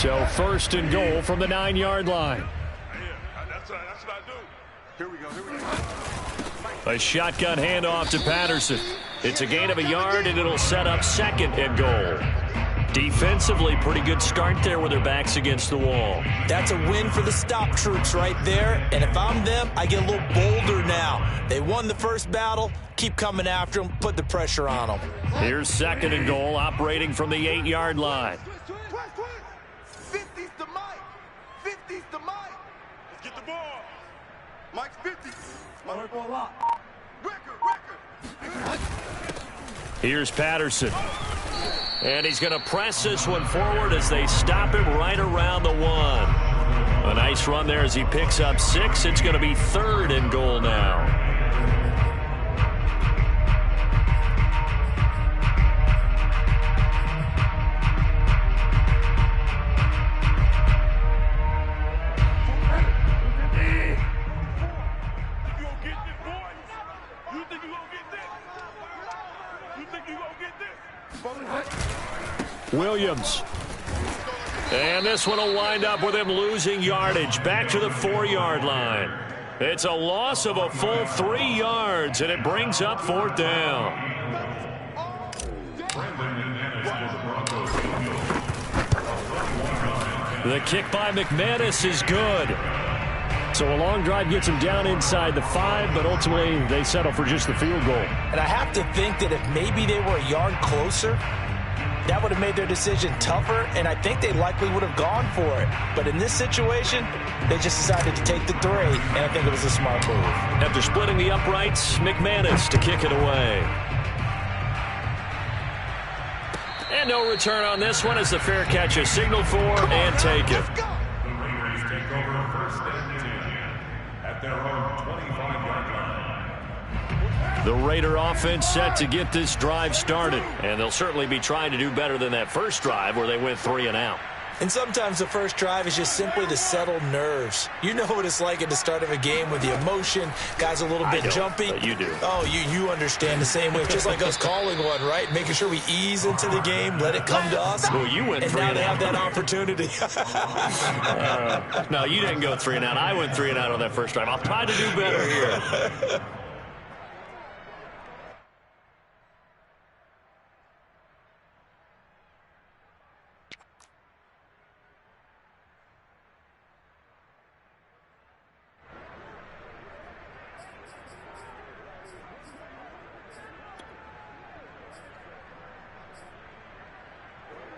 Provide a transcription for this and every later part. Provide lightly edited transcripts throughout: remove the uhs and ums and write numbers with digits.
So first and goal from the 9-yard line. That's what I do. Here we go. A shotgun handoff to Patterson. It's a gain of a yard, and it'll set up second and goal. Defensively, pretty good start there with their backs against the wall. That's a win for the stop troops right there. And if I'm them, I get a little bolder now. They won the first battle. Keep coming after them. Put the pressure on them. Here's second and goal, operating from the 8-yard line. 50's the Mike. 50's the Mike. Let's get the ball. Mike's 50. Mike ball up. Record. Here's Patterson. And he's going to press this one forward as they stop him right around the 1. A nice run there as he picks up 6. It's going to be third and goal now. Williams. And this one will wind up with him losing yardage back to the 4-yard line. It's a loss of a full 3 yards, and it brings up fourth down. The kick by McManus is good. So a long drive gets him down inside the 5, but ultimately they settle for just the field goal. And I have to think that if maybe they were a yard closer, that would have made their decision tougher, and I think they likely would have gone for it. But in this situation, they just decided to take the 3, and I think it was a smart move. After splitting the uprights, McManus to kick it away. And no return on this one as the fair catch is signaled for and taken. The Raider offense set to get this drive started, and they'll certainly be trying to do better than that first drive where they went 3 and out. And sometimes the first drive is just simply to settle nerves. You know what it's like at the start of a game with the emotion, guys a little bit jumpy. You do. Oh, you understand the same way. Just like us calling one, right? Making sure we ease into the game, let it come to us. Well, you went 3 and out. And now they have that opportunity. No, you didn't go 3 and out. I went 3 and out on that first drive. I'll try to do better here.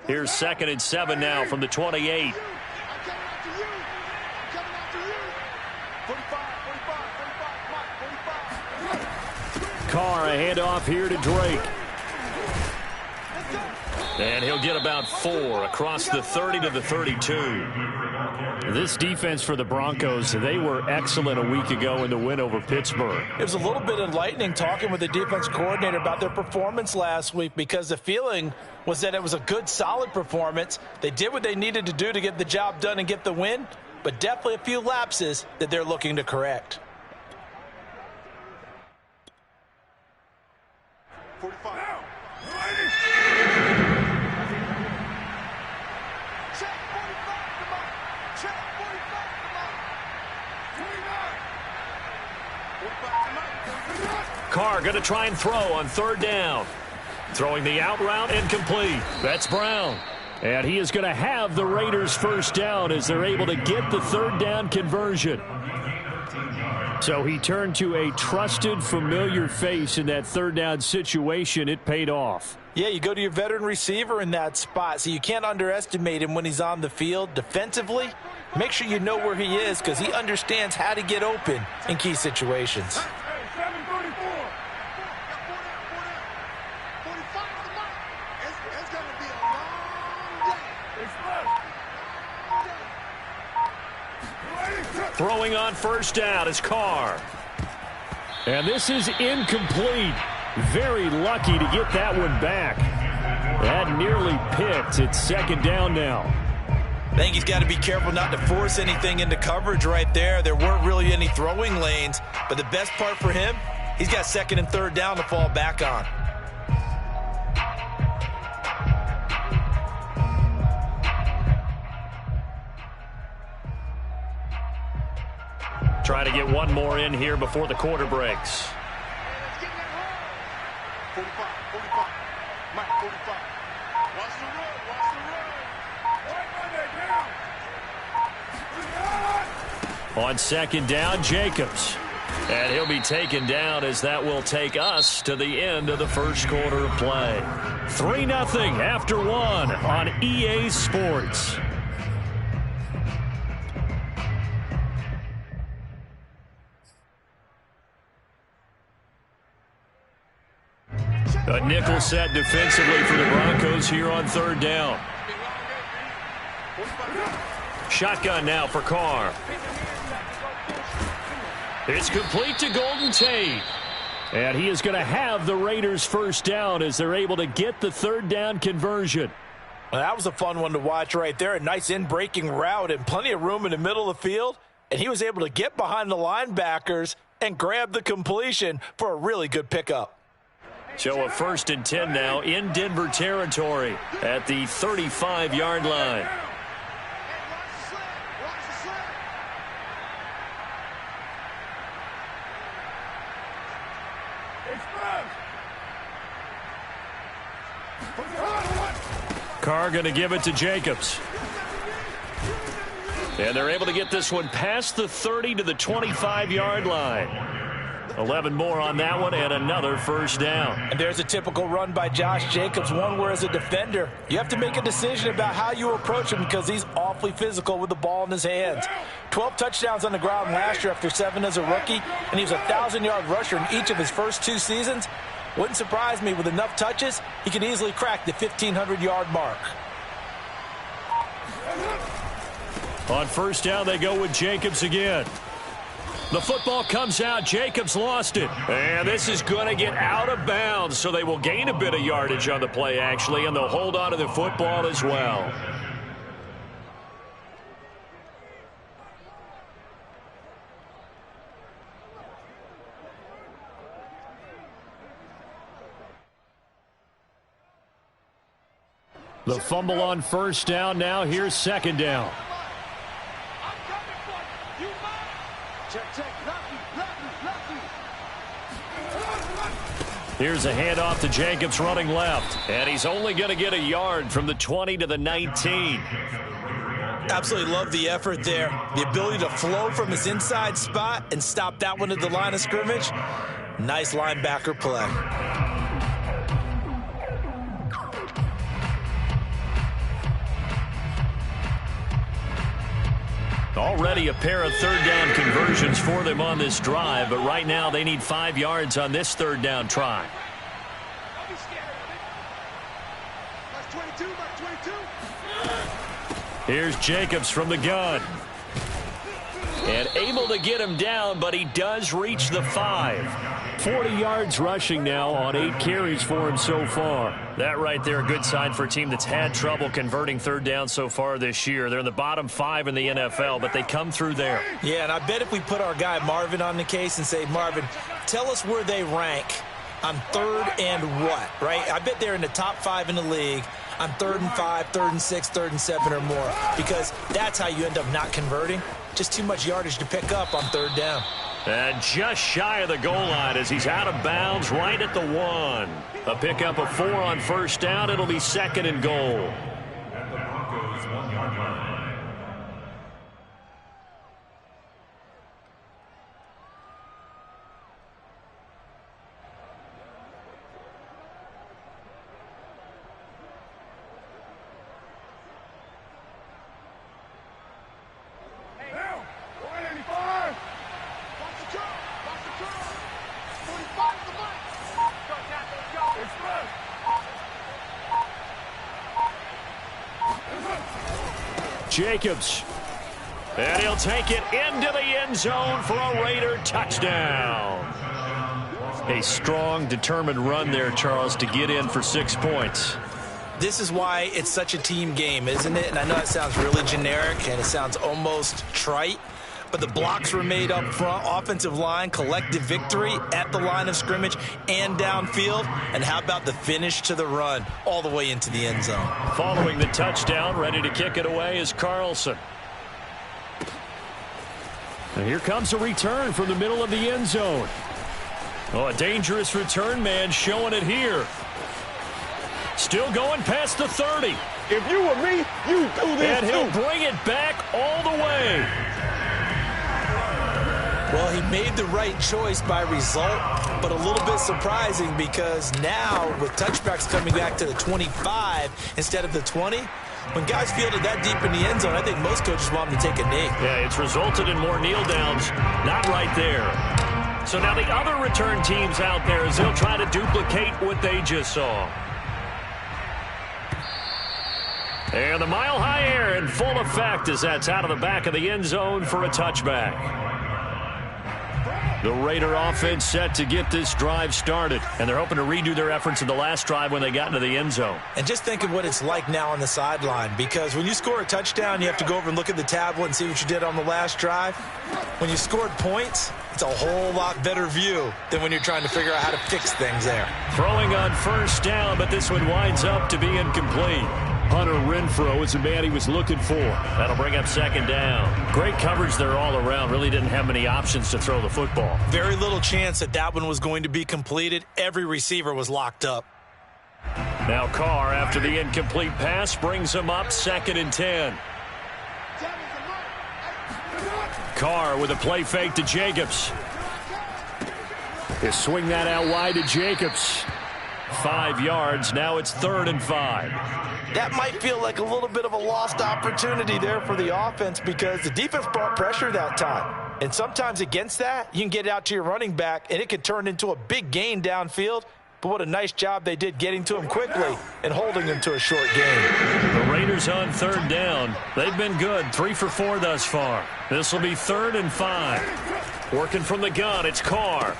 Here's 2nd and 7 now from the 28. Carr, a handoff here to Drake. And he'll get about 4 across the 30 to the 32. This defense for the Broncos, they were excellent a week ago in the win over Pittsburgh. It was a little bit enlightening talking with the defense coordinator about their performance last week, because the feeling was that it was a good, solid performance. They did what they needed to do to get the job done and get the win, but definitely a few lapses that they're looking to correct. 45. Carr going to try and throw on 3rd down. Throwing the out route and complete. That's Brown. And he is going to have the Raiders first down as they're able to get the 3rd down conversion. So he turned to a trusted, familiar face in that 3rd down situation. It paid off. Yeah, you go to your veteran receiver in that spot, so you can't underestimate him when he's on the field. Defensively, make sure you know where he is, because he understands how to get open in key situations. Throwing on 1st down is Carr. And this is incomplete. Very lucky to get that one back. That nearly picked. It's 2nd down now. I think he's got to be careful not to force anything into coverage right there. There weren't really any throwing lanes, but the best part for him, he's got 2nd and 3rd down to fall back on. Trying to get one more in here before the quarter breaks. 45, 45. Mike, 45. Watch the road, watch the road. On second down, Jacobs. And he'll be taken down as that will take us to the end of the first quarter of play. 3-0 after one on EA Sports. A nickel set defensively for the Broncos here on third down. Shotgun now for Carr. It's complete to Golden Tate. And he is going to have the Raiders first down as they're able to get the third down conversion. Well, that was a fun one to watch right there. A nice in-breaking route and plenty of room in the middle of the field. And he was able to get behind the linebackers and grab the completion for a really good pickup. So a 1st and 10 now in Denver territory at the 35-yard line. Carr going to give it to Jacobs. And they're able to get this one past the 30 to the 25-yard line. 11 more on that one and another first down. And there's a typical run by Josh Jacobs, one where as a defender, you have to make a decision about how you approach him because he's awfully physical with the ball in his hands. 12 touchdowns on the ground last year after 7 as a rookie, and he was a 1,000-yard rusher in each of his first 2 seasons. Wouldn't surprise me with enough touches, he can easily crack the 1,500-yard mark. On first down, they go with Jacobs again. The football comes out. Jacobs lost it. And this is going to get out of bounds, so they will gain a bit of yardage on the play, actually, and they'll hold on to the football as well. The fumble on first down. Now here's second down. Here's a handoff to Jacobs running left. And he's only going to get a yard from the 20 to the 19. Absolutely love the effort there. The ability to flow from his inside spot and stop that one at the line of scrimmage. Nice linebacker play. Already a pair of third down conversions for them on this drive, but right now they need 5 yards on this third down try. Here's Jacobs from the gun. And able to get him down, but he does reach the 5. 40 yards rushing now on 8 carries for him so far. That right there, a good sign for a team that's had trouble converting third down so far this year. They're in the bottom 5 in the NFL, but they come through there. Yeah, and I bet if we put our guy Marvin on the case and say, Marvin, tell us where they rank on third and what, right? I bet they're in the top 5 in the league on 3rd and 5, 3rd and 6, 3rd and 7 or more, because that's how you end up not converting. Just too much yardage to pick up on third down. And just shy of the goal line as he's out of bounds right at the 1. A pickup of 4 on first down. It'll be 2nd and goal. Jacobs. And he'll take it into the end zone for a Raider touchdown. A strong, determined run there, Charles, to get in for 6 points. This is why it's such a team game, isn't it? And I know it sounds really generic and it sounds almost trite, but the blocks were made up front, offensive line, collective victory at the line of scrimmage and downfield. And how about the finish to the run all the way into the end zone? Following the touchdown, ready to kick it away is Carlson. And here comes a return from the middle of the end zone. Oh, a dangerous return man showing it here. Still going past the 30. If you were me, you do this and he'll bring it back all the way. Well, he made the right choice by result, but a little bit surprising because now with touchbacks coming back to the 25 instead of the 20, when guys fielded that deep in the end zone, I think most coaches want them to take a knee. Yeah, it's resulted in more kneel downs. Not right there. So now the other return teams out there as they'll try to duplicate what they just saw. And the mile-high air in full effect as that's out of the back of the end zone for a touchback. The Raider offense set to get this drive started, and they're hoping to redo their efforts in the last drive when they got into the end zone. And just think of what it's like now on the sideline, because when you score a touchdown, you have to go over and look at the tablet and see what you did on the last drive. When you scored points, it's a whole lot better view than when you're trying to figure out how to fix things there. Throwing on first down, but this one winds up to be incomplete. Hunter Renfrow is the man he was looking for. That'll bring up second down. Great coverage there all around. Really didn't have many options to throw the football. Very little chance that that one was going to be completed. Every receiver was locked up. Now Carr, after the incomplete pass, brings him up 2nd and 10. Carr with a play fake to Jacobs. He'll swing that out wide to Jacobs. 5 yards. Now it's 3rd and 5. That might feel like a little bit of a lost opportunity there for the offense because the defense brought pressure that time. And sometimes against that, you can get out to your running back, and it could turn into a big gain downfield. But what a nice job they did getting to him quickly and holding him to a short gain. The Raiders on 3rd down. They've been good, 3 for 4 thus far. This will be 3rd and 5. Working from the gun, it's Carr.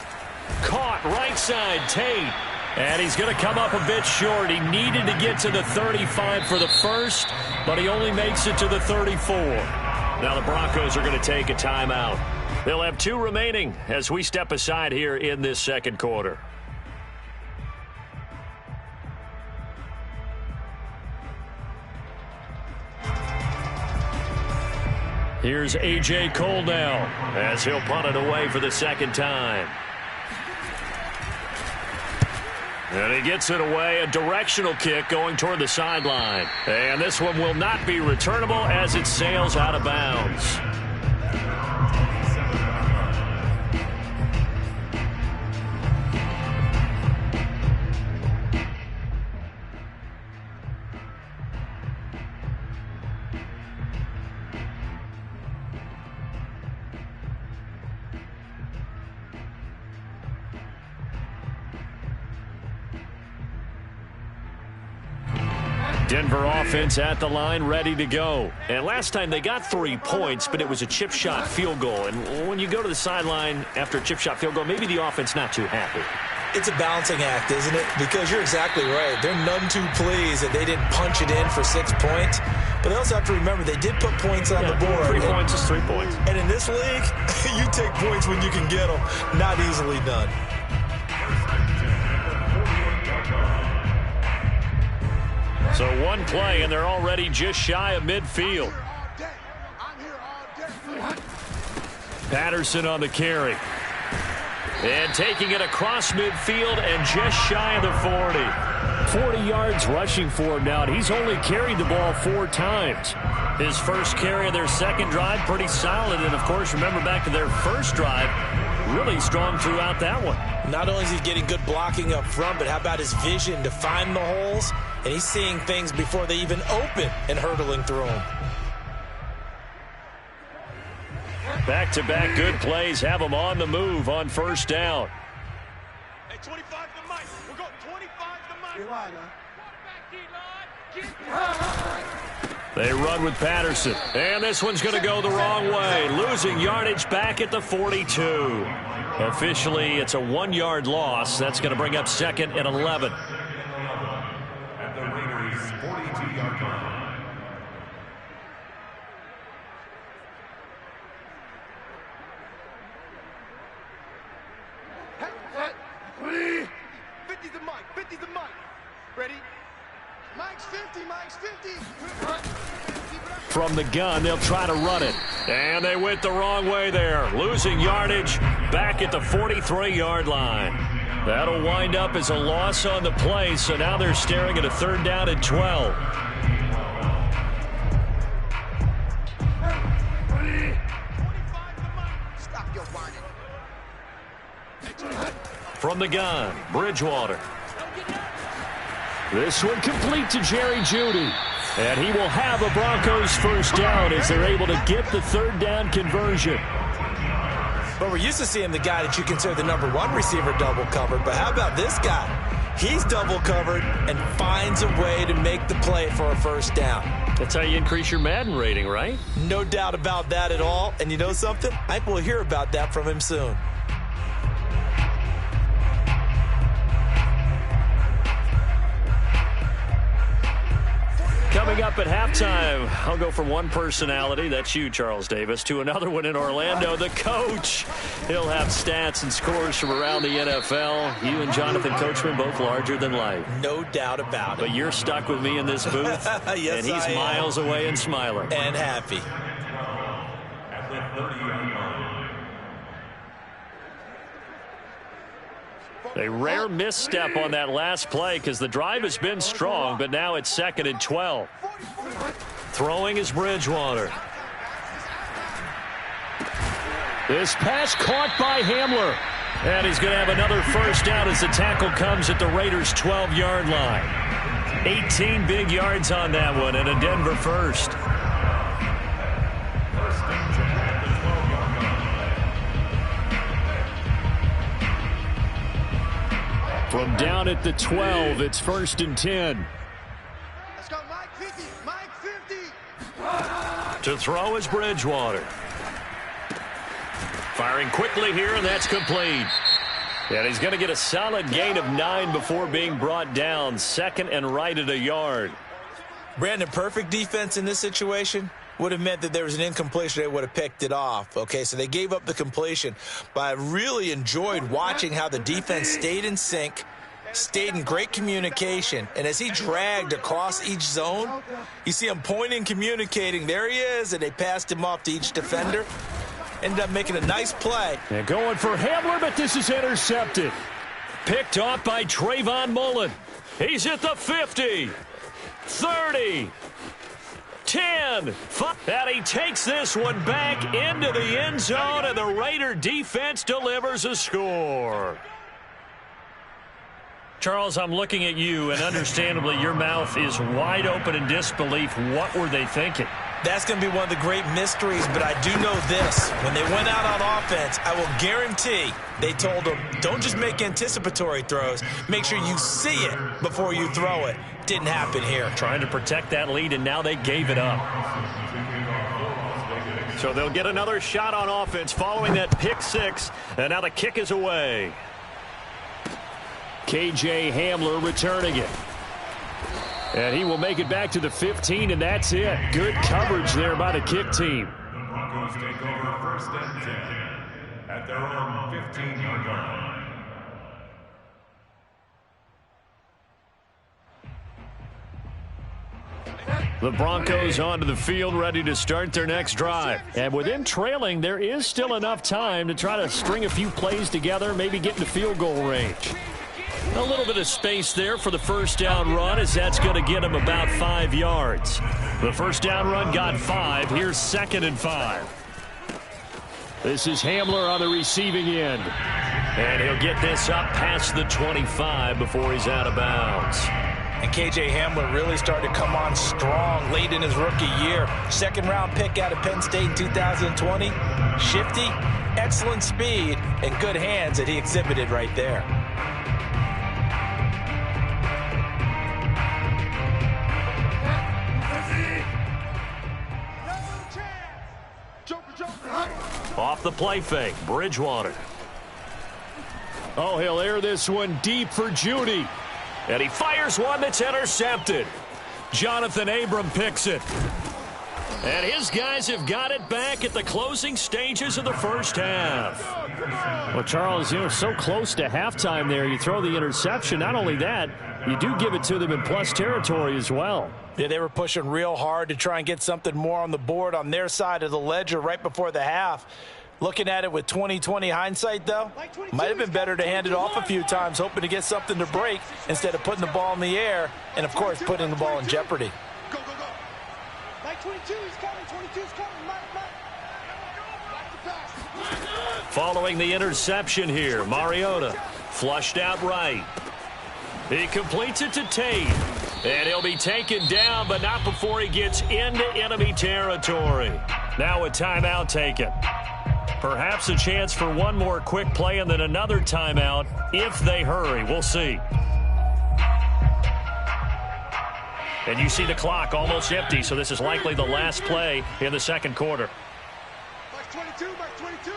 Caught right side, Tate. And he's going to come up a bit short. He needed to get to the 35 for the first, but he only makes it to the 34. Now the Broncos are going to take a timeout. They'll have 2 remaining as we step aside here in this second quarter. Here's A.J. Cole now as he'll punt it away for the second time. And he gets it away, a directional kick going toward the sideline. And this one will not be returnable as it sails out of bounds. Denver offense at the line, ready to go. And last time they got 3 points, but it was a chip shot field goal. And when you go to the sideline after a chip shot field goal, maybe the offense not too happy. It's a balancing act, isn't it? Because you're exactly right. They're none too pleased that they didn't punch it in for 6 points. But they also have to remember they did put points on the board. 3 points is 3 points. And in this league, you take points when you can get them. Not easily done. So 1 play, and they're already just shy of midfield. Patterson on the carry. And taking it across midfield and just shy of the 40. 40 yards rushing for him now, and he's only carried the ball 4 times. His first carry of their second drive, pretty solid. And, of course, remember back to their first drive, really strong throughout that one. Not only is he getting good blocking up front, but how about his vision to find the holes? And he's seeing things before they even open and hurdling through them. Back-to-back good plays have them on the move on first down. Hey, 25 to Mike. We're going 25 to Mike. They run with Patterson. And this one's going to go the wrong way. Losing yardage back at the 42. Officially, it's a 1-yard loss. That's going to bring up 2nd and 11. At the Raiders' 42-yard line. Hey, 50's the Mike. 50's the Mike. Ready? Mike's 50. Mike's 50. From the gun, they'll try to run it. And they went the wrong way there, losing yardage back at the 43-yard line. That'll wind up as a loss on the play, so now they're staring at a 3rd down and 12. From the gun, Bridgewater. This one complete to Jerry Jeudy. And he will have a Broncos 1st down as they're able to get the 3rd down conversion. But we're used to seeing the guy that you consider the number 1 receiver double covered. But how about this guy? He's double covered and finds a way to make the play for a 1st down. That's how you increase your Madden rating, right? No doubt about that at all. And you know something? I think we'll hear about that from him soon. Coming up at halftime, I'll go from one personality, that's you, Charles Davis, to another one in Orlando, the coach. He'll have stats and scores from around the NFL. You and Jonathan Coachman both larger than life. No doubt about it. But you're stuck with me in this booth, yes, and he's miles away and smiling. And happy. At the 30-yard line. A rare misstep on that last play because the drive has been strong, but now it's 2nd and 12. Throwing is Bridgewater. This pass caught by Hamler. And he's going to have another 1st down as the tackle comes at the Raiders' 12-yard line. 18 big yards on that one and a Denver 1st. From down at the 12, it's 1st and 10. Let's go, Mike 50. Mike 50. To throw is Bridgewater. Firing quickly here, and that's complete. And he's going to get a solid gain of 9 before being brought down. 2nd and right at a yard. Brandon, perfect defense in this situation would have meant that there was an incompletion. They would have picked it off. Okay, so they gave up the completion. But I really enjoyed watching how the defense stayed in sync, stayed in great communication. And as he dragged across each zone, you see him pointing, communicating. There he is, and they passed him off to each defender. Ended up making a nice play. And going for Hamler, but this is intercepted. Picked off by Trayvon Mullen. He's at the 50, 30, 10, 5, and he takes this one back into the end zone, and the Raider defense delivers a score. Charles, I'm looking at you, and understandably your mouth is wide open in disbelief. What were they thinking? That's going to be one of the great mysteries, but I do know this. When they went out on offense, I will guarantee they told them, don't just make anticipatory throws. Make sure you see it before you throw it. Didn't happen here. Trying to protect that lead, and now they gave it up. So they'll get another shot on offense following that pick 6, and now the kick is away. K.J. Hamler returning it. And he will make it back to the 15, and that's it. Good coverage there by the kick team. The Broncos take over 1st and 10 at their own 15-yard line. The Broncos onto the field, ready to start their next drive. And with them trailing, there is still enough time to try to string a few plays together, maybe get into field goal range. A little bit of space there for the 1st down run, as that's going to get him about 5 yards. The 1st down run got 5. Here's 2nd and 5. This is Hamler on the receiving end. And he'll get this up past the 25 before he's out of bounds. And K.J. Hamler really started to come on strong late in his rookie year. 2nd-round pick out of Penn State in 2020. Shifty, excellent speed, and good hands that he exhibited right there. Off the play fake, Bridgewater. Oh, he'll air this one deep for Jeudy. And he fires one that's intercepted. Jonathan Abram picks it. And his guys have got it back at the closing stages of the first half. Well, Charles, so close to halftime there. You throw the interception. Not only that, you do give it to them in plus territory as well. Yeah, they were pushing real hard to try and get something more on the board on their side of the ledger right before the half. Looking at it with 20/20 hindsight, though, might have been better to hand it off a few times, hoping to get something to break instead of putting the ball in the air and, of course, putting the ball in jeopardy. Go, go, go. Mike 22 is coming. 22 is coming. Mike. Following the interception here, Mariota flushed out right. He completes it to Tate. And he'll be taken down, but not before he gets into enemy territory. Now a timeout taken. Perhaps a chance for one more quick play and then another timeout if they hurry. We'll see. And you see the clock almost empty, so this is likely the last play in the second quarter. Mike 22, Mike 22.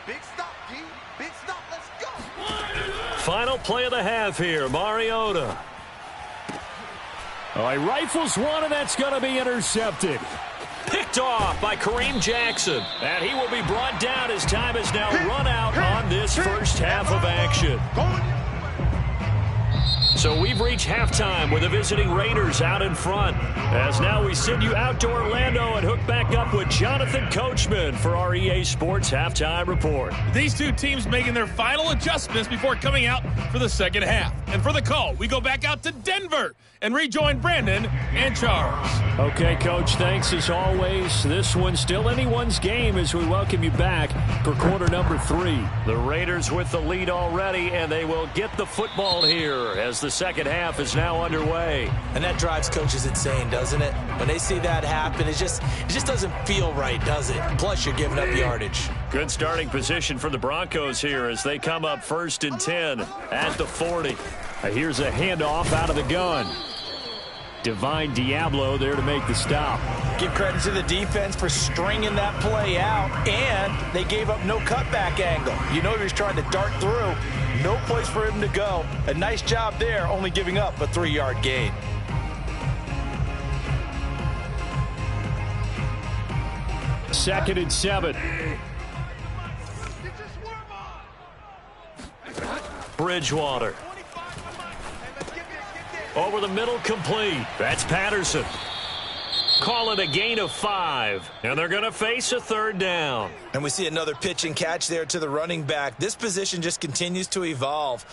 Big stop, G. Big stop. Let's go. Final play of the half here, Mariota. All right, rifles one, and that's going to be intercepted. Picked off by Kareem Jackson. And he will be brought down as time has now run out on this first half of action. So we've reached halftime with the visiting Raiders out in front. As now we send you out to Orlando and hook back up with Jonathan Coachman for our EA Sports Halftime Report. These two teams making their final adjustments before coming out for the second half. And for the call, we go back out to Denver and rejoin Brandon and Charles. Okay, Coach, thanks as always. This one's still anyone's game as we welcome you back for quarter number 3. The Raiders with the lead already, and they will get the football here as the second half is now underway. And that drives coaches insane, doesn't it? When they see that happen, it just doesn't feel right, does it? Plus, you're giving up yardage. Good starting position for the Broncos here as they come up 1st and 10 at the 40. Here's a handoff out of the gun. Divine Diablo there to make the stop. Give credit to the defense for stringing that play out, and they gave up no cutback angle. You know he was trying to dart through. No place for him to go. A nice job there, only giving up a 3-yard gain. Second and 7. Bridgewater. Over the middle, complete. That's Patterson. Call it a gain of 5. And they're going to face a 3rd down. And we see another pitch and catch there to the running back. This position just continues to evolve.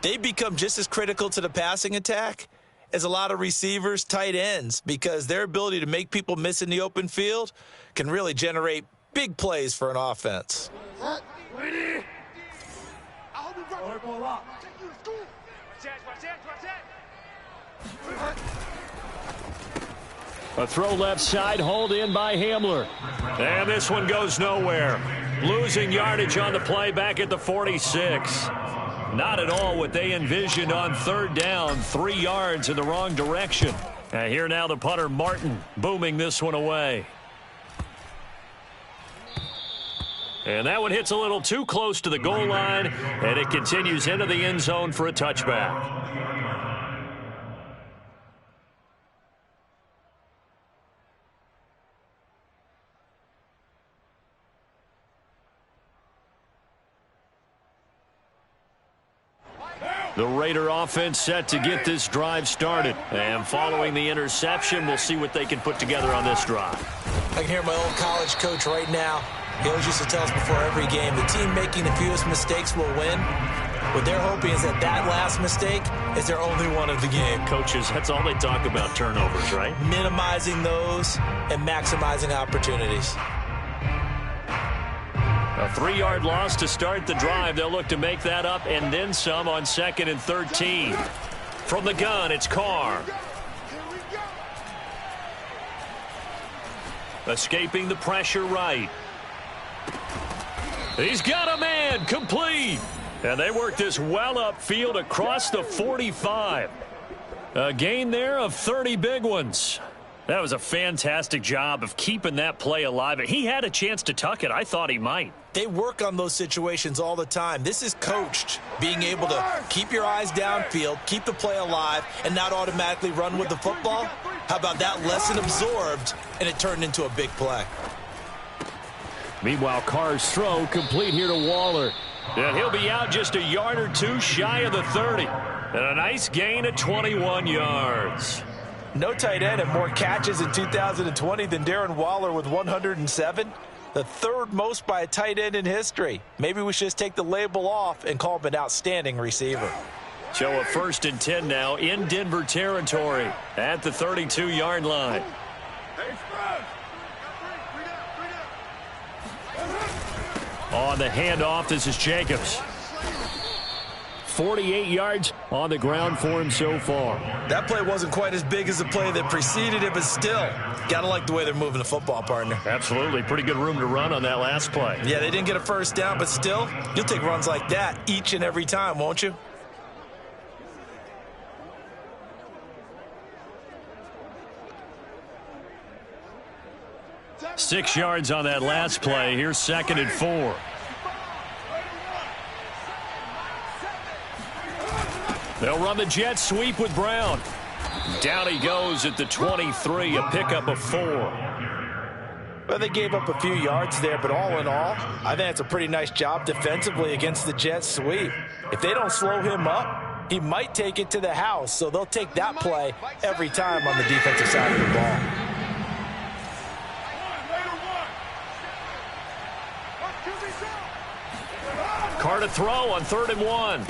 They become just as critical to the passing attack as a lot of receivers, tight ends, because their ability to make people miss in the open field can really generate big plays for an offense. A throw left side, hauled in by Hamler. And this one goes nowhere. Losing yardage on the play back at the 46. Not at all what they envisioned on 3rd down. 3 yards in the wrong direction. And here now the punter, Martin, booming this one away. And that one hits a little too close to the goal line, and it continues into the end zone for a touchback. The Raider offense set to get this drive started. And following the interception, we'll see what they can put together on this drive. I can hear my old college coach right now. He always used to tell us before every game, the team making the fewest mistakes will win. What they're hoping is that last mistake is their only one of the game. Coaches, that's all they talk about, turnovers, right? Minimizing those and maximizing opportunities. A 3-yard loss to start the drive. They'll look to make that up and then some on 2nd and 13. From the gun, it's Carr. Escaping the pressure right. He's got a man, complete. And they work this well upfield across the 45. A gain there of 30 big ones. That was a fantastic job of keeping that play alive. He had a chance to tuck it. I thought he might. They work on those situations all the time. This is coached, being able to keep your eyes downfield, keep the play alive, and not automatically run with the football. How about that lesson absorbed and it turned into a big play. Meanwhile, Carr's throw complete here to Waller. And he'll be out just a yard or two shy of the 30. And a nice gain of 21 yards. No tight end had more catches in 2020 than Darren Waller with 107. The third most by a tight end in history. Maybe we should just take the label off and call him an outstanding receiver. So a 1st and 10 now in Denver territory at the 32-yard line. On the handoff, this is Jacobs. 48 yards on the ground for him so far. That play wasn't quite as big as the play that preceded it, but still, got to like the way they're moving the football, partner. Absolutely. Pretty good room to run on that last play. Yeah, they didn't get a first down, but still, you'll take runs like that each and every time, won't you? Six yards on that last play. Here's 2nd and 4. They'll run the jet sweep with Brown. Down he goes at the 23, a pickup of 4. Well, they gave up a few yards there, but all in all, I think it's a pretty nice job defensively against the jet sweep. If they don't slow him up, he might take it to the house, so they'll take that play every time on the defensive side of the ball. Carr to throw on 3rd and 1.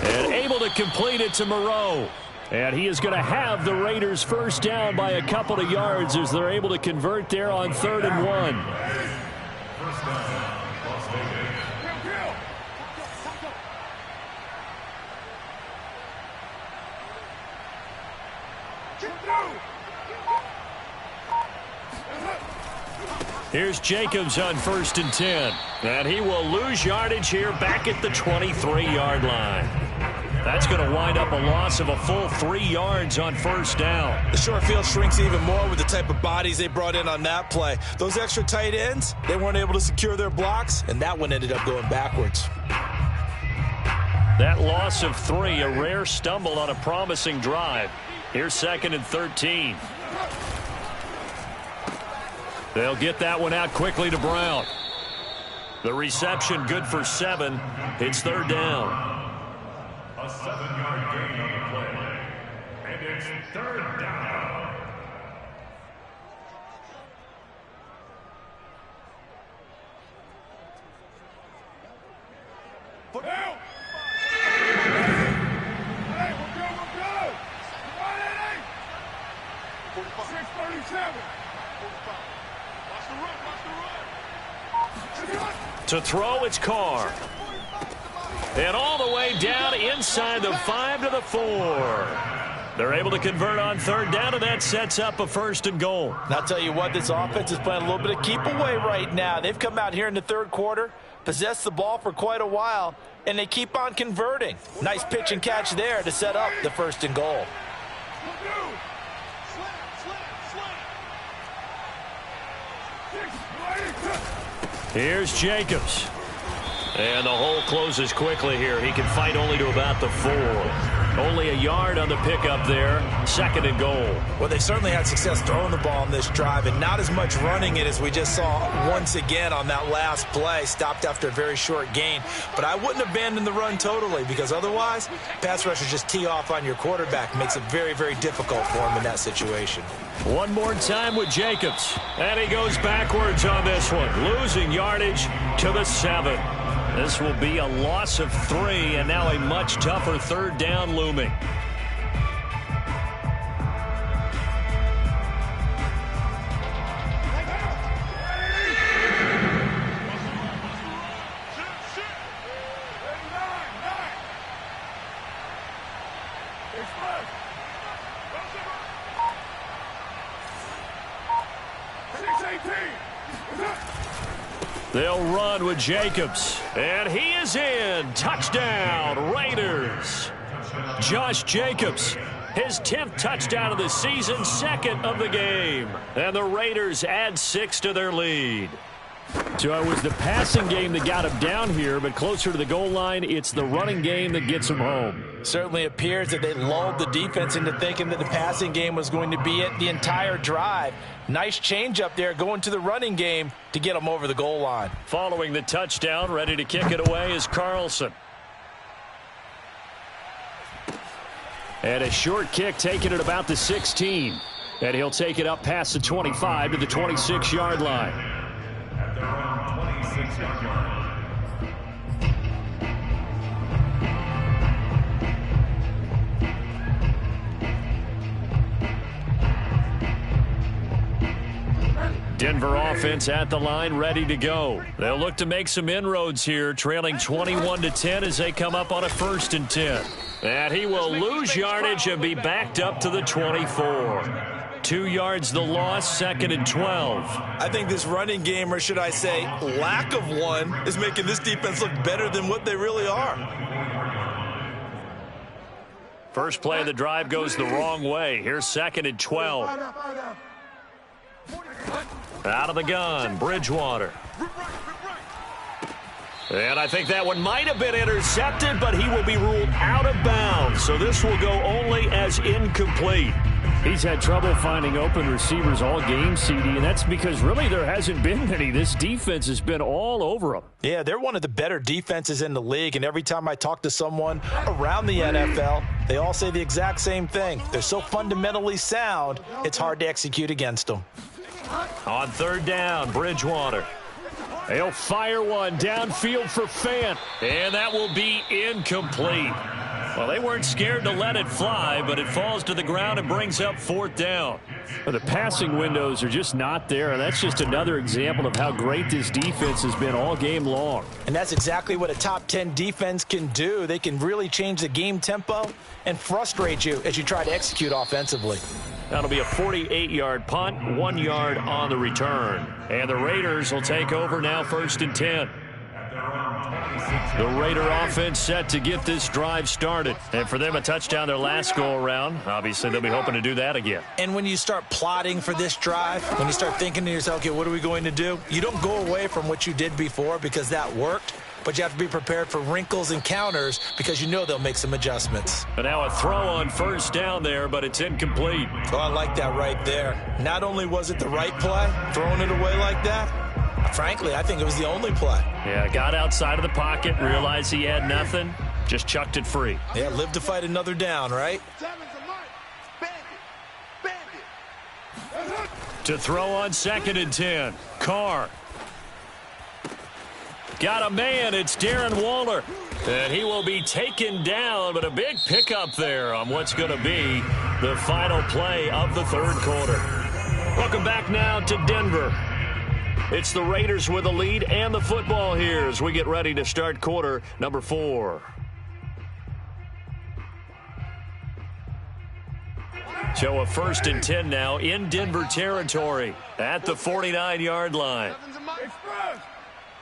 And able to complete it to Moreau. And he is going to have the Raiders first down by a couple of yards as they're able to convert there on 3rd and 1. First down, Las Vegas. Here's Jacobs on 1st and 10. And he will lose yardage here back at the 23-yard line. That's going to wind up a loss of a full 3 yards on 1st down. The short field shrinks even more with the type of bodies they brought in on that play. Those extra tight ends, they weren't able to secure their blocks, and that one ended up going backwards. That loss of 3, a rare stumble on a promising drive. Here's 2nd and 13. They'll get that one out quickly to Brown. The reception good for 7. It's 3rd down. A 7-yard gain on the play. And it's 3rd down. Put out. Hey, we're good. 637. To throw, it's Carr. And all the way down inside the 5 to the 4. They're able to convert on 3rd down, and that sets up a 1st and goal. And I'll tell you what, this offense is playing a little bit of keep away right now. They've come out here in the 3rd quarter, possessed the ball for quite a while, and they keep on converting. Nice pitch and catch there to set up the 1st and goal. Here's Jacobs. And the hole closes quickly here. He can fight only to about the 4. Only a yard on the pickup there. 2nd and goal. Well, they certainly had success throwing the ball on this drive, and not as much running it as we just saw once again on that last play. Stopped after a very short gain. But I wouldn't abandon the run totally, because otherwise, pass rushers just tee off on your quarterback. Makes it very, very difficult for him in that situation. One more time with Jacobs. And he goes backwards on this one. Losing yardage to the 7. This will be a loss of 3, and now a much tougher 3rd down looming. They'll run with Jacobs. And he is in. Touchdown, Raiders. Josh Jacobs, his 10th touchdown of the season, 2nd of the game. And the Raiders add 6 to their lead. So it was the passing game that got him down here, but closer to the goal line, it's the running game that gets him home. Certainly appears that they lulled the defense into thinking that the passing game was going to be it the entire drive. Nice change up there going to the running game to get him over the goal line. Following the touchdown, ready to kick it away is Carlson. And a short kick taken at about the 16. And he'll take it up past the 25 to the 26-yard line. At their own 26-yard line. Denver offense at the line, ready to go. They'll look to make some inroads here, trailing 21-10 as they come up on a 1st and 10. And he will lose yardage and be backed up to the 24. 2 yards the loss, 2nd and 12. I think this running game, or should I say lack of one, is making this defense look better than what they really are. First play of the drive goes the wrong way. Here's 2nd and 12. Out of the gun, Bridgewater. And I think that one might have been intercepted, but he will be ruled out of bounds. So this will go only as incomplete. He's had trouble finding open receivers all game, CD, and that's because really there hasn't been many. This defense has been all over them. Yeah, they're one of the better defenses in the league, and every time I talk to someone around the NFL, they all say the exact same thing. They're so fundamentally sound, it's hard to execute against them. On 3rd down, Bridgewater. He'll fire one downfield for Fant, and that will be incomplete. Well, they weren't scared to let it fly, but it falls to the ground and brings up 4th down. Well, the passing windows are just not there, and that's just another example of how great this defense has been all game long. And that's exactly what a top 10 defense can do. They can really change the game tempo and frustrate you as you try to execute offensively. That'll be a 48-yard punt, 1 yard on the return. And the Raiders will take over now, 1st and 10. The Raider offense set to get this drive started. And for them, a touchdown their last go-around. Obviously, they'll be hoping to do that again. And when you start plotting for this drive, when you start thinking to yourself, okay, what are we going to do? You don't go away from what you did before because that worked. But you have to be prepared for wrinkles and counters because you know they'll make some adjustments. But now a throw on 1st down there, but it's incomplete. Oh, I like that right there. Not only was it the right play, throwing it away like that, frankly, I think it was the only play. Yeah, got outside of the pocket, realized he had nothing, just chucked it free. Yeah, live to fight another down, right? To throw on 2nd and 10, Carr. Got a man, it's Darren Waller. And he will be taken down, but a big pickup there on what's going to be the final play of the 3rd quarter. Welcome back now to Denver. It's the Raiders with the lead and the football here as we get ready to start quarter number 4. So a 1st and 10 now in Denver territory at the 49-yard line.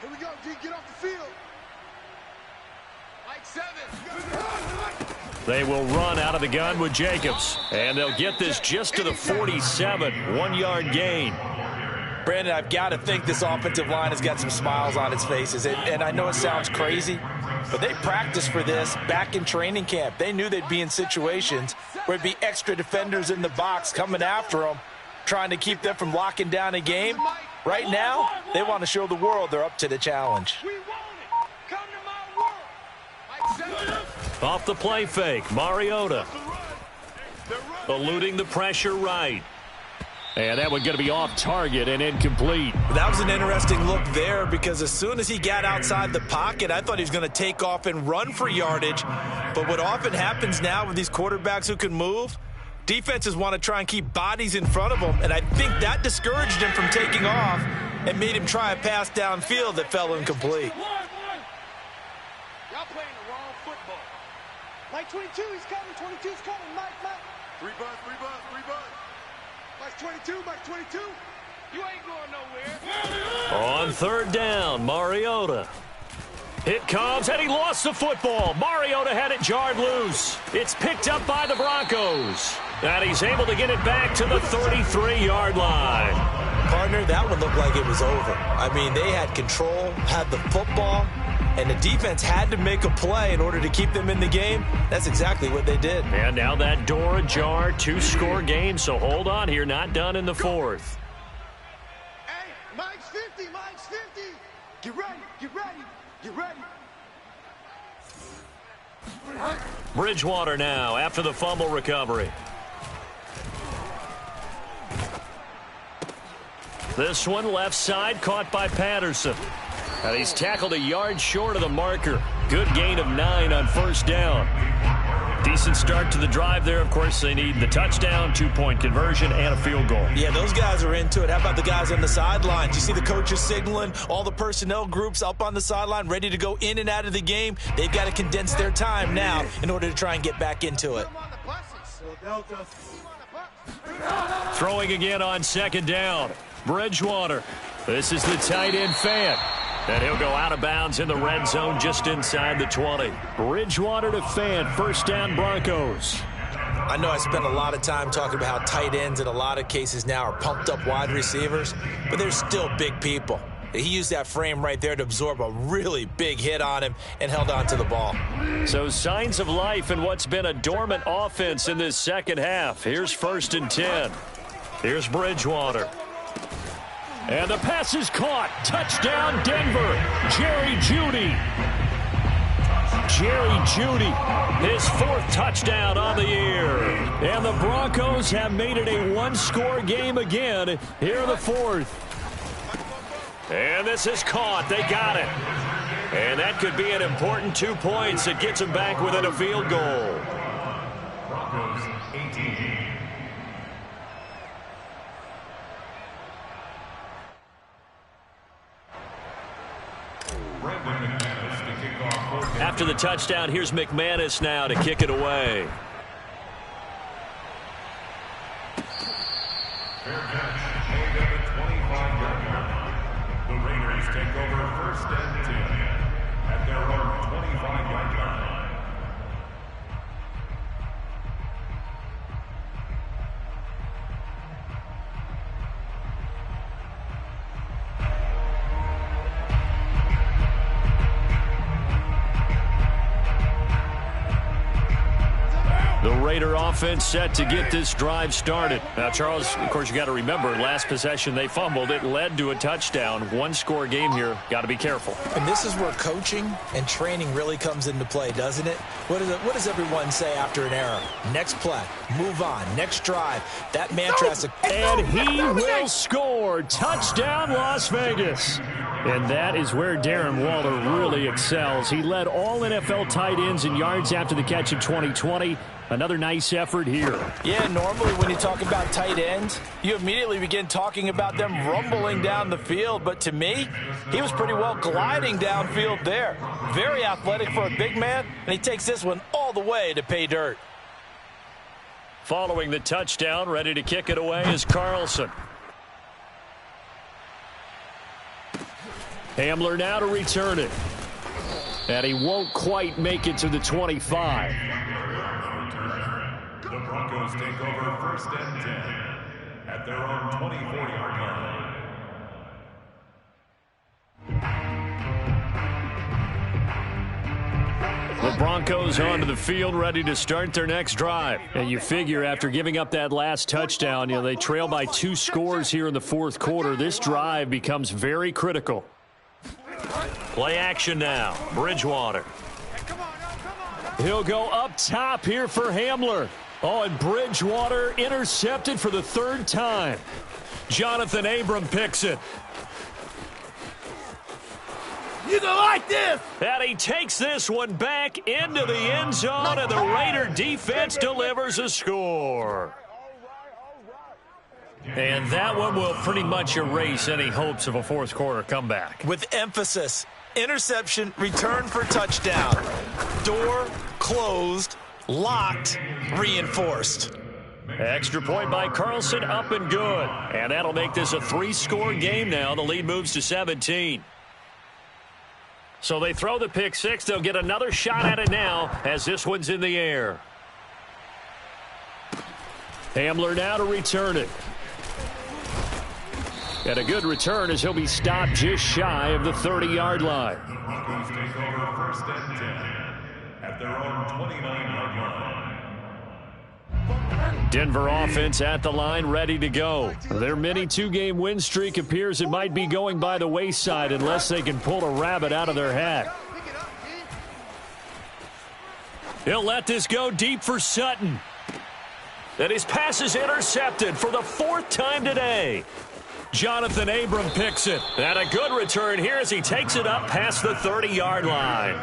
Here we go, D, get off the field. Like 7. They will run out of the gun with Jacobs. And they'll get this just to the 47, 1-yard gain. Brandon, I've got to think this offensive line has got some smiles on its faces. And I know it sounds crazy, but they practiced for this back in training camp. They knew they'd be in situations where it'd be extra defenders in the box coming after them, trying to keep them from locking down a game. Right now, they want to show the world they're up to the challenge. We want it. Come to my world. Like 7. Off the play fake, Mariota. Eluding the pressure right. And that one going to be off target and incomplete. That was an interesting look there because as soon as he got outside the pocket, I thought he was going to take off and run for yardage. But what often happens now with these quarterbacks who can move, defenses want to try and keep bodies in front of them, and I think that discouraged him from taking off and made him try a pass downfield that fell incomplete. Y'all playing the wrong football. Mike 22, he's coming. 22's coming. Mike. 3 buzz. Mike 22. You ain't going nowhere. On 3rd down, Mariota. It comes, and he lost the football. Mariota had it jarred loose. It's picked up by the Broncos. And he's able to get it back to the 33-yard line. Pardon Gardner, that one looked like it was over. I mean, they had control, had the football, and the defense had to make a play in order to keep them in the game. That's exactly what they did. And now that door ajar, 2-score game, so hold on here, not done in the fourth. Hey, Mike's 50, Mike's 50. Get ready, get ready, get ready. Bridgewater now after the fumble recovery. This one left side caught by Patterson. And he's tackled a yard short of the marker. Good gain of 9 on first down. Decent start to the drive there. Of course, they need the touchdown, 2-point conversion, and a field goal. Yeah, those guys are into it. How about the guys on the sidelines? You see the coaches signaling, all the personnel groups up on the sideline ready to go in and out of the game. They've got to condense their time now in order to try and get back into it. Throwing again on second down. Bridgewater. This is the tight end Fant. And he'll go out of bounds in the red zone just inside the 20. Bridgewater to Fant. First down Broncos. I know I spent a lot of time talking about how tight ends in a lot of cases now are pumped up wide receivers, but they're still big people. He used that frame right there to absorb a really big hit on him and held on to the ball. So signs of life in what's been a dormant offense in this second half. Here's 1st and 10. Here's Bridgewater. And the pass is caught. Touchdown, Denver. Jerry Jeudy. Jerry Jeudy, his 4th touchdown on the year. And the Broncos have made it a 1-score game again here in the 4th. And this is caught. They got it. And that could be an important 2 points. It gets them back within a field goal. Broncos 18. After the touchdown, here's McManus now to kick it away. Fair catch, made at the 25-yard line. The Raiders take over 1st and 10 at their own 25-yard line. The Raider offense set to get this drive started. Now, Charles, of course, you got to remember, last possession they fumbled. It led to a touchdown. 1-score game here. Got to be careful. And this is where coaching and training really comes into play, doesn't it? What does everyone say after an error? Next play, move on, next drive. That mantra has to... And he will score. Touchdown, Las Vegas. And that is where Darren Waller really excels. He led all NFL tight ends in yards after the catch in 2020. Another nice effort here. Yeah, normally when you talk about tight ends, you immediately begin talking about them rumbling down the field. But to me, he was pretty well gliding downfield there. Very athletic for a big man, and he takes this one all the way to pay dirt. Following the touchdown, ready to kick it away is Carlson. Hamler now to return it. And he won't quite make it to the 25. The Broncos take over 1st and 10 at their own 24-yard line. The Broncos onto the field, ready to start their next drive. And you figure after giving up that last touchdown, they trail by 2 scores here in the 4th quarter. This drive becomes very critical. Play action now. Bridgewater. He'll go up top here for Hamler. Oh, and Bridgewater intercepted for the 3rd time. Jonathan Abram picks it. You gonna like this? And he takes this one back into the end zone, and the Raider defense delivers a score. And that one will pretty much erase any hopes of a 4th quarter comeback. With emphasis, interception, return for touchdown. Door closed, locked, reinforced. Extra point by Carlson, up and good. And that'll make this a 3-score game now. The lead moves to 17. So they throw the pick 6. They'll get another shot at it now as this one's in the air. Hamler now to return it. And a good return as he'll be stopped just shy of the 30-yard line. The Broncos take over first and 10 at their own 29-yard line. Denver offense at the line, ready to go. Their mini two-game win streak appears it might be going by the wayside unless they can pull a rabbit out of their hat. He'll let this go deep for Sutton. And his pass is intercepted for the 4th time today. Jonathan Abram picks it. And a good return here as he takes it up past the 30-yard line.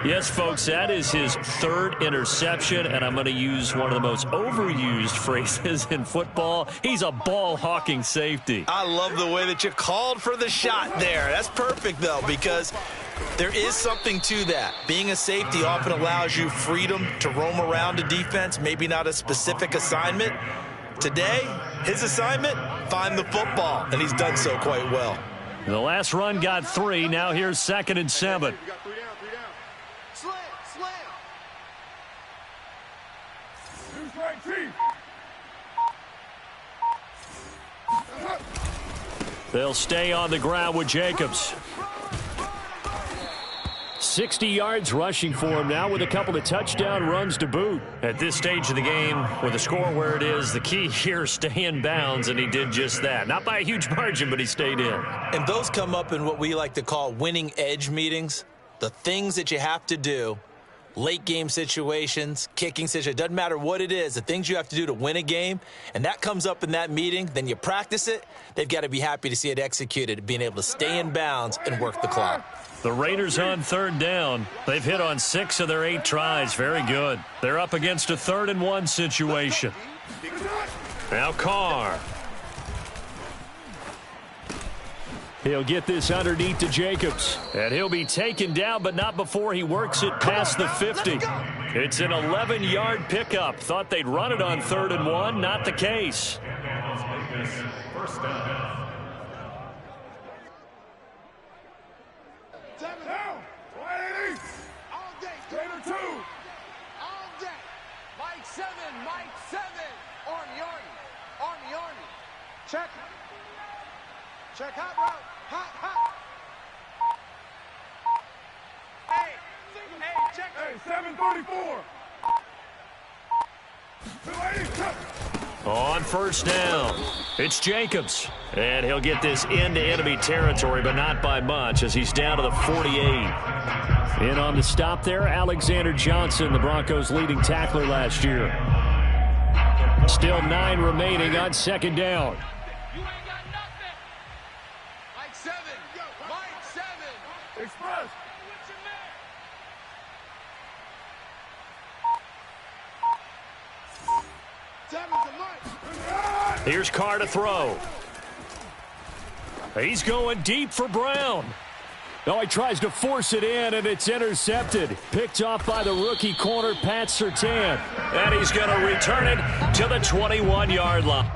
Yes, folks, that is his 3rd interception, and I'm going to use one of the most overused phrases in football. He's a ball-hawking safety. I love the way that you called for the shot there. That's perfect, though, because there is something to that. Being a safety often allows you freedom to roam around a defense, maybe not a specific assignment. Today, his assignment, find the football, and he's done so quite well. The last run got 3. Now here's 2nd and 7. We got 3 down, 3 down. Slam, slam. They'll stay on the ground with Jacobs. 60 yards rushing for him now with a couple of touchdown runs to boot. At this stage of the game, with the score where it is, the key here is stay in bounds, and he did just that. Not by a huge margin, but he stayed in. And those come up in what we like to call winning edge meetings. The things that you have to do, late game situations, kicking situations, doesn't matter what it is, the things you have to do to win a game, and that comes up in that meeting, then you practice it. They've got to be happy to see it executed, being able to stay in bounds and work the clock. The Raiders on 3rd down. They've hit on 6 of their 8 tries. Very good. They're up against a 3rd and 1 situation. Now Carr. He'll get this underneath to Jacobs. And he'll be taken down, but not before he works it past the 50. It's an 11-yard pickup. Thought they'd run it on 3rd and 1. Not the case. First down. Check, hot route, hot. Hey, check. Hey, 734. On 1st down, it's Jacobs. And he'll get this into enemy territory, but not by much as he's down to the 48. In on the stop there, Alexander Johnson, the Broncos' leading tackler last year. Still 9 remaining on 2nd down. Here's Carr to throw. He's going deep for Brown. Oh, he tries to force it in, and it's intercepted. Picked off by the rookie corner, Pat Surtain. And he's going to return it to the 21-yard line.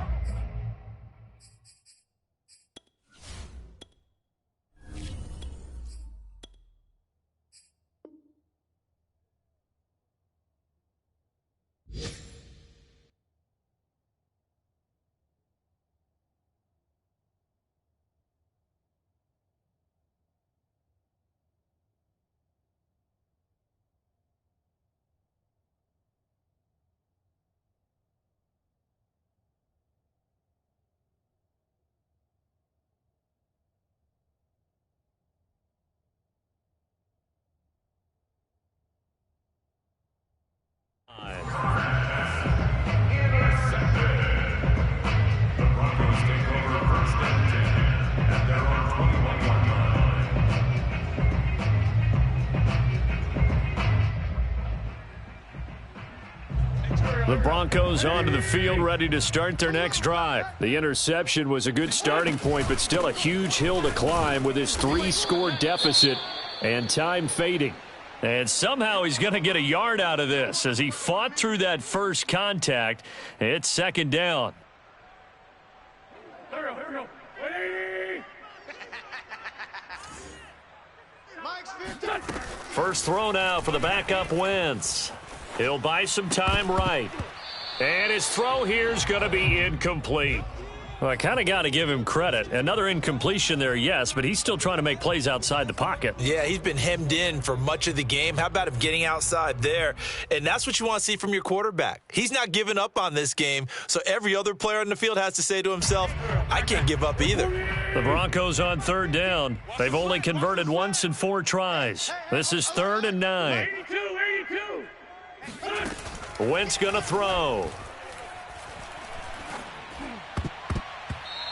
The Broncos onto the field, ready to start their next drive. The interception was a good starting point, but still a huge hill to climb with his 3-score deficit and time fading. And somehow he's going to get a yard out of this as he fought through that first contact. It's 2nd down. Here we go. Mike's 50. First throw now for the backup Wentz. He'll buy some time right. And his throw here is going to be incomplete. Well, I kind of got to give him credit. Another incompletion there, yes, but he's still trying to make plays outside the pocket. Yeah, he's been hemmed in for much of the game. How about him getting outside there? And that's what you want to see from your quarterback. He's not giving up on this game, so every other player on the field has to say to himself, I can't give up either. The Broncos on third down. They've only converted once in 4 tries. This is 3rd and 9. 82. Wentz going to throw.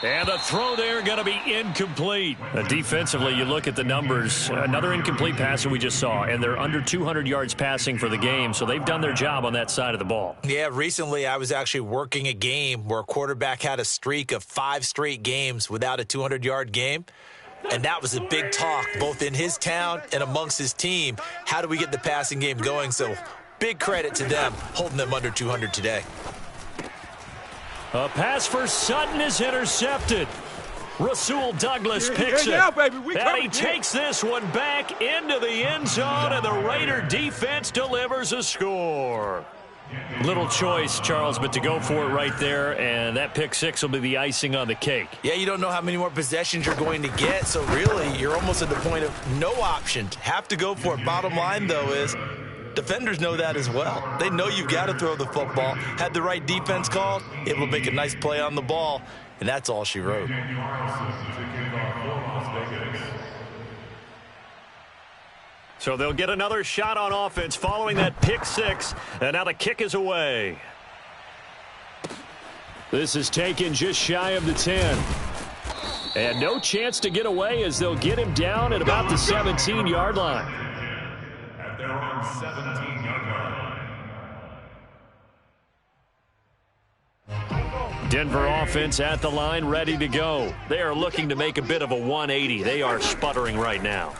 And the throw there going to be incomplete. Defensively, you look at the numbers. Another incomplete passer we just saw, and they're under 200 yards passing for the game, so they've done their job on that side of the ball. Yeah, recently I was actually working a game where a quarterback had a streak of 5 straight games without a 200-yard game, and that was a big talk both in his town and amongst his team. How do we get the passing game going? So big credit to them holding them under 200 today. A pass for Sutton is intercepted. Rasul Douglas picks it. And he takes this one back into the end zone, and the Raider defense delivers a score. Little choice, Charles, but to go for it right there, and that pick 6 will be the icing on the cake. Yeah, you don't know how many more possessions you're going to get, so really you're almost at the point of no option. Have to go for it. Bottom line, though, is defenders know that as well. They know you've got to throw the football. Had the right defense called, it will make a nice play on the ball, and that's all she wrote. So they'll get another shot on offense following that pick 6, and now the kick is away. This is taken just shy of the 10. And no chance to get away as they'll get him down at about the 17-yard line. At their own 17-yard line. Denver offense at the line, ready to go. They are looking to make a bit of a 180. They are sputtering right now.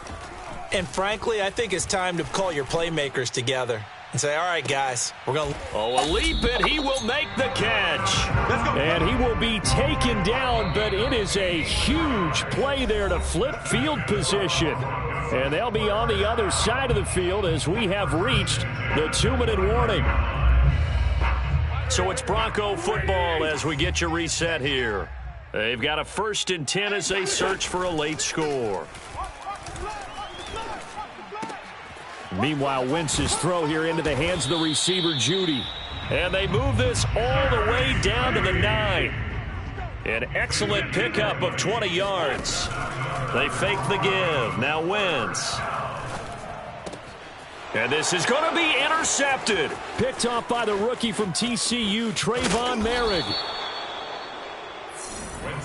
And frankly, I think it's time to call your playmakers together and say, all right, guys, we're going to... Oh, a leap, and he will make the catch. And he will be taken down, but it is a huge play there to flip field position. And they'll be on the other side of the field as we have reached the 2-minute warning. So it's Bronco football as we get you reset here. They've got a 1st and 10 as they search for a late score. Meanwhile, Wentz's throw here into the hands of the receiver, Judy. And they move this all the way down to the 9. An excellent pickup of 20 yards. They fake the give. Now Wentz. And this is going to be intercepted. Picked off by the rookie from TCU, Trayvon Merrick.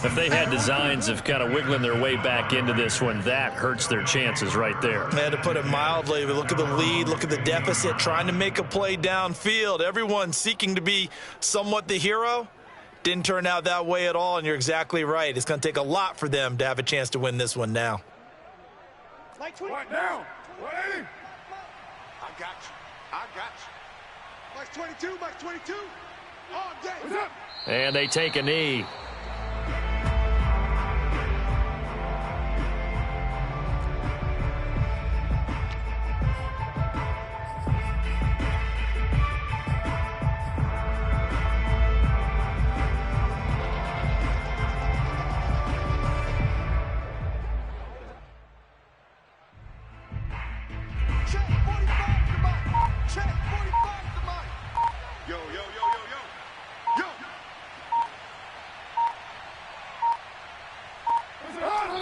If they had designs of kind of wiggling their way back into this one, that hurts their chances right there. Man, to put it mildly, we look at the lead, look at the deficit, trying to make a play downfield. Everyone seeking to be somewhat the hero. Didn't turn out that way at all, and you're exactly right. It's going to take a lot for them to have a chance to win this one now. Right now. I got you. Mike's 22. All day. What's up? And they take a knee.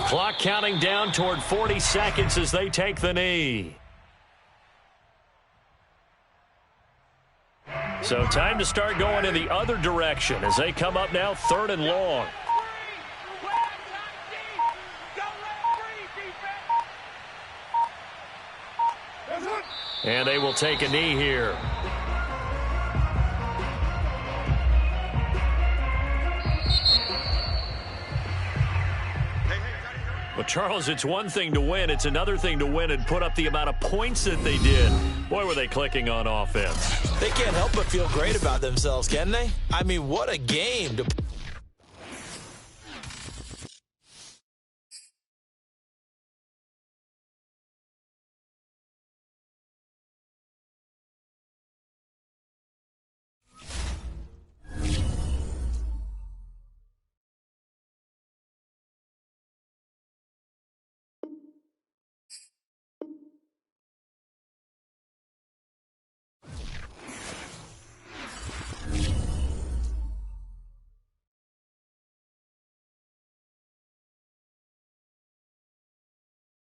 Clock counting down toward 40 seconds as they take the knee. So time to start going in the other direction as they come up now 3rd and long. And they will take a knee here. Well, Charles, it's one thing to win. It's another thing to win and put up the amount of points that they did. Boy, were they clicking on offense. They can't help but feel great about themselves, can they? I mean, what a game to